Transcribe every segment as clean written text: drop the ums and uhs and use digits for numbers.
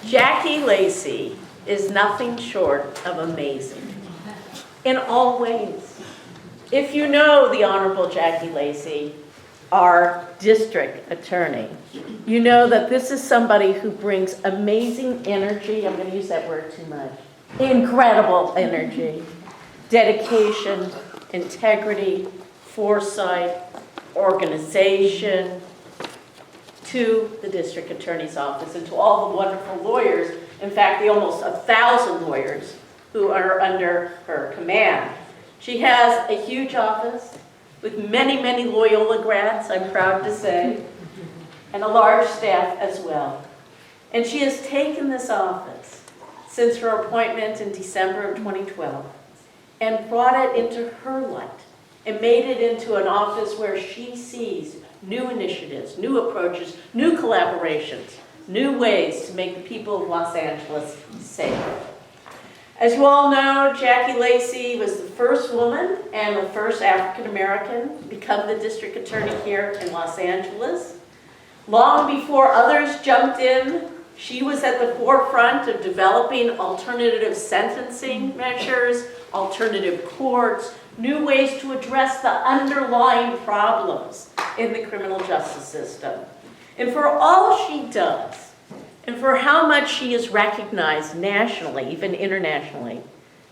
Jackie Lacey is nothing short of amazing in all ways. If you know the Honorable Jackie Lacey, our district attorney, you know that this is somebody who brings amazing energy. I'm going to use that word too much. Incredible energy, dedication, integrity, foresight, organization, to the district attorney's office and to all the wonderful lawyers, in fact, the almost 1,000 lawyers who are under her command. She has a huge office with many, many Loyola grads, I'm proud to say, and a large staff as well. And she has taken this office since her appointment in December of 2012 and brought it into her light and made it into an office where she sees new initiatives, new approaches, new collaborations, new ways to make the people of Los Angeles safe. As you all know, Jackie Lacey was the first woman and the first African American to become the district attorney here in Los Angeles. Long before others jumped in, she was at the forefront of developing alternative sentencing measures, alternative courts, new ways to address the underlying problems in the criminal justice system. And for all she does, and for how much she is recognized nationally, even internationally,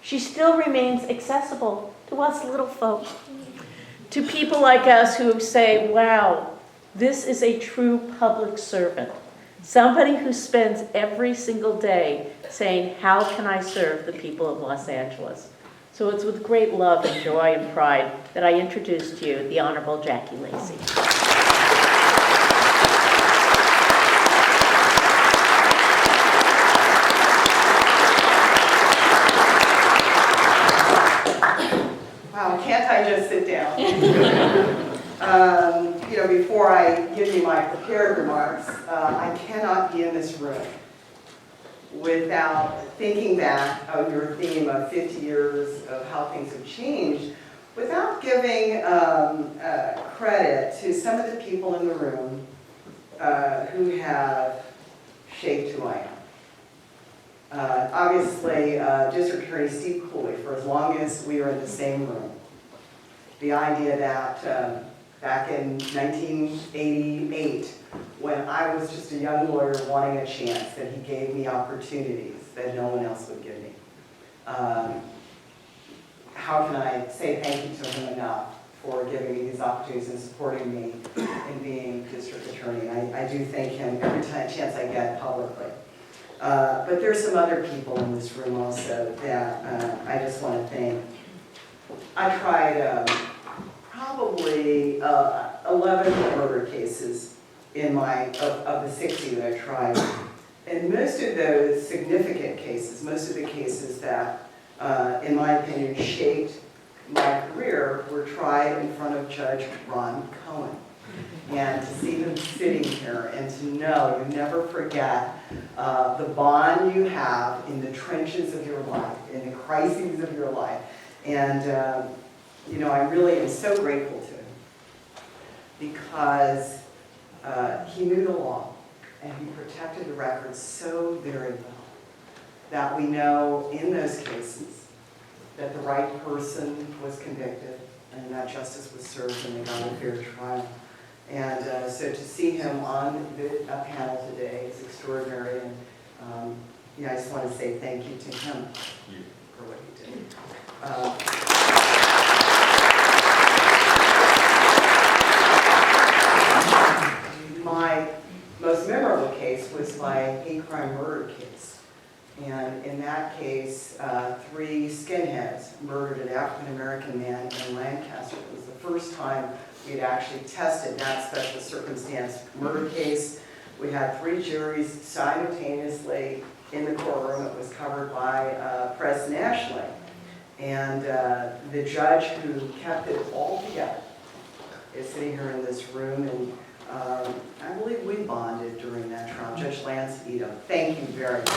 she still remains accessible to us little folk, to people like us who say, wow, this is a true public servant, somebody who spends every single day saying, how can I serve the people of Los Angeles? So it's with great love and joy and pride that I introduce to you the Honorable Jackie Lacey. Wow, can't I just sit down? Before I give you my prepared remarks, I cannot be in this room without thinking back on your theme of 50 years of how things have changed, without giving credit to some of the people in the room who have shaped who I am. Obviously, District Attorney Steve Cooley, for as long as we were in the same room. The idea that back in 1988, when I was just a young lawyer wanting a chance, that he gave me opportunities that no one else would give me. How can I say thank you to him enough for giving me these opportunities and supporting me in being district attorney? I do thank him every chance I get publicly. But there's some other people in this room also that I just want to thank. I tried probably 11 murder cases in of the 60 that I tried. And most of those significant cases, most of the cases that, in my opinion, shaped my career were tried in front of Judge Ron Cohen. And to see them sitting here and to know you never forget the bond you have in the trenches of your life, in the crises of your life. And, I really am so grateful to him because he knew the law and he protected the records so very well that we know in those cases that the right person was convicted and that justice was served and they got a fair trial. And so to see him on a panel today is extraordinary. And I just want to say thank you to him for what he did. My most memorable case was my hate crime murder case. And in that case, 3 skinheads murdered an African-American man in Lancaster. It was the first time we had actually tested that special circumstance murder case. We had 3 juries simultaneously in the courtroom. It was covered by press nationally. And the judge who kept it all together is sitting here in this room. And I believe we bonded during that trial. Judge Lance Edom, thank you very much.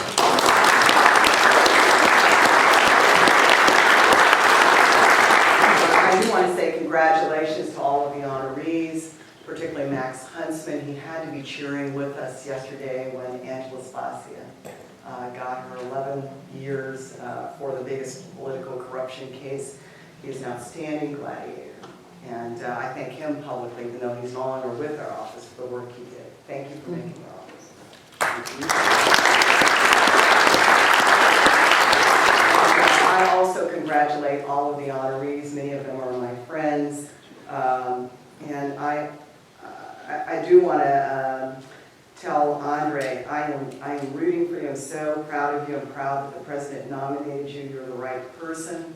I do want to say congratulations to all of the honorees, particularly Max Hunt. Levenson, he had to be cheering with us yesterday when Angela Spasia got her 11 years for the biggest political corruption case. He's an outstanding gladiator. And I thank him publicly, even though he's no longer with our office, for the work he did. Thank you for making our office. Thank you. I also congratulate all of the honorees. Many of them are my friends. And I do want to tell Andre, I am rooting for you. I'm so proud of you. I'm proud that the president nominated you. You're the right person.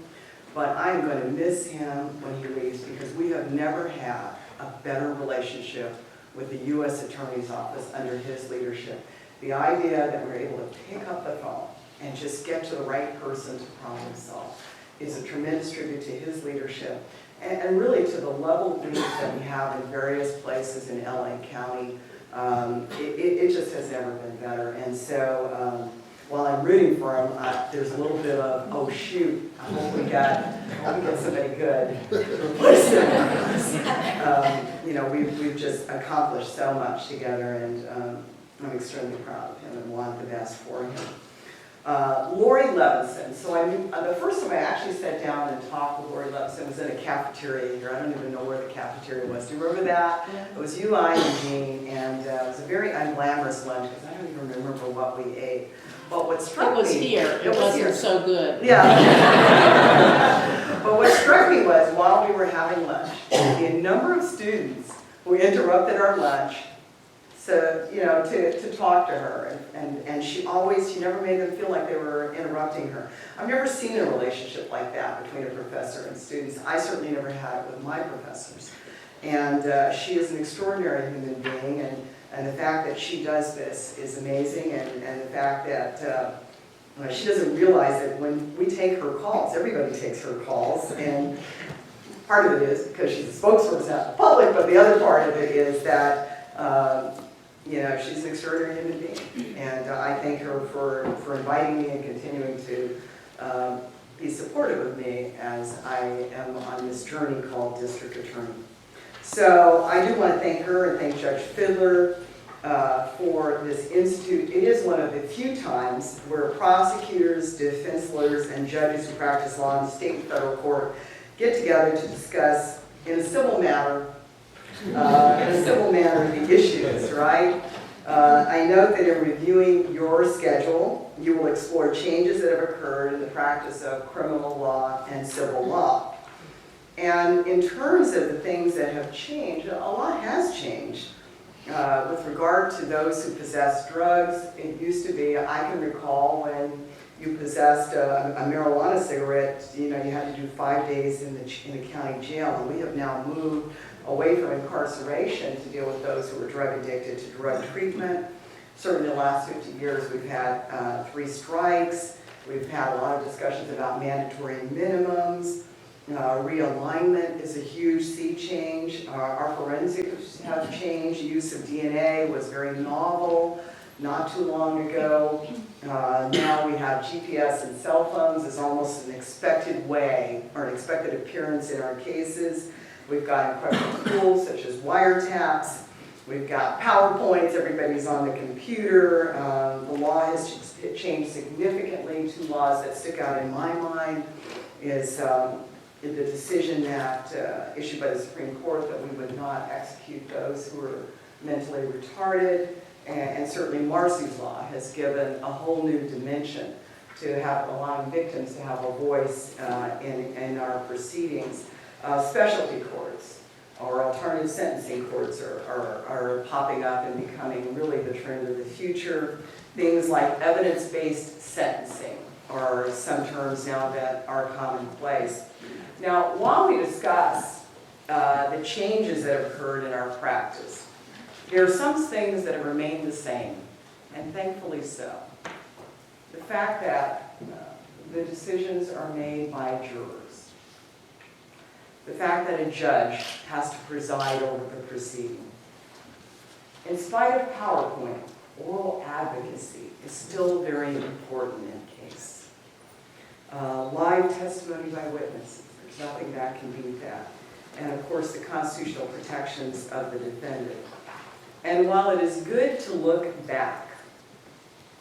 But I'm going to miss him when he leaves because we have never had a better relationship with the U.S. Attorney's Office under his leadership. The idea that we're able to pick up the phone and just get to the right person to problem solve is a tremendous tribute to his leadership and really to the level of leaders that we have in various places in LA County. It just has never been better. And so while I'm rooting for him, there's a little bit of, oh shoot, I hope we get somebody good to replace him. You know, we've just accomplished so much together, and I'm extremely proud of him and want the best for him. Laurie Levenson. So the first time I actually sat down and talked with Laurie Levenson was in a cafeteria here. I don't even know where the cafeteria was. Do you remember that? Yeah. It was you, I, and Jean, and it was a very unglamorous lunch because I don't even remember what we ate. But what struck me... It was here. It wasn't so good. Yeah. But what struck me was while we were having lunch, the number of students who interrupted our lunch so, you know, to talk to her, and she never made them feel like they were interrupting her. I've never seen a relationship like that between a professor and students. I certainly never had it with my professors. And she is an extraordinary human being, and the fact that she does this is amazing, and the fact that she doesn't realize that when we take her calls, everybody takes her calls, and part of it is because she's a spokesperson out in the public, but the other part of it is that you know, she's an extraordinary human being, and I thank her for inviting me and continuing to be supportive of me as I am on this journey called District Attorney. So I do want to thank her and thank Judge Fidler for this institute. It is one of the few times where prosecutors, defense lawyers, and judges who practice law in state and federal court get together to discuss in a civil manner the issues, right? I note that in reviewing your schedule, you will explore changes that have occurred in the practice of criminal law and civil law. And in terms of the things that have changed, a lot has changed. With regard to those who possess drugs, it used to be, I can recall when you possessed a marijuana cigarette, you know, you had to do 5 days in the county jail, and we have now moved away from incarceration to deal with those who were drug addicted to drug treatment. Certainly in the last 50 years, we've had 3 strikes. We've had a lot of discussions about mandatory minimums. Realignment is a huge sea change. Our forensics have changed. Use of DNA was very novel not too long ago. Now we have GPS and cell phones as almost an expected way or an expected appearance in our cases. We've got incredible tools such as wiretaps. We've got PowerPoints. Everybody's on the computer. The law has changed significantly. 2 laws that stick out in my mind is the decision that issued by the Supreme Court that we would not execute those who are mentally retarded. And certainly Marcy's law has given a whole new dimension to have allowing victims to have a voice in our proceedings. Specialty courts or alternative sentencing courts are popping up and becoming really the trend of the future. Things like evidence-based sentencing are some terms now that are commonplace. Now, while we discuss the changes that have occurred in our practice, there are some things that have remained the same, and thankfully so. The fact that the decisions are made by jurors. The fact that a judge has to preside over the proceeding. In spite of PowerPoint, oral advocacy is still very important in a case. Live testimony by witnesses, there's nothing that can beat that. And of course, the constitutional protections of the defendant. And while it is good to look back,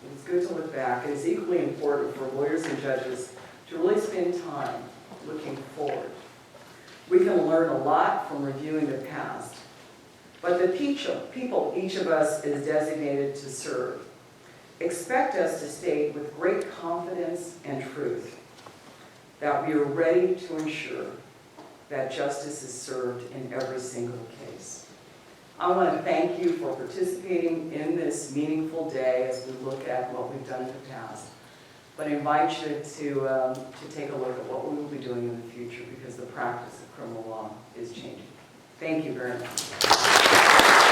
it is equally important for lawyers and judges to really spend time looking forward. We can learn a lot from reviewing the past, but the people each of us is designated to serve expect us to state with great confidence and truth that we are ready to ensure that justice is served in every single case. I want to thank you for participating in this meaningful day as we look at what we've done in the past, but I invite you to take a look at what we will be doing in the future, because the practice of criminal law is changing. Thank you very much.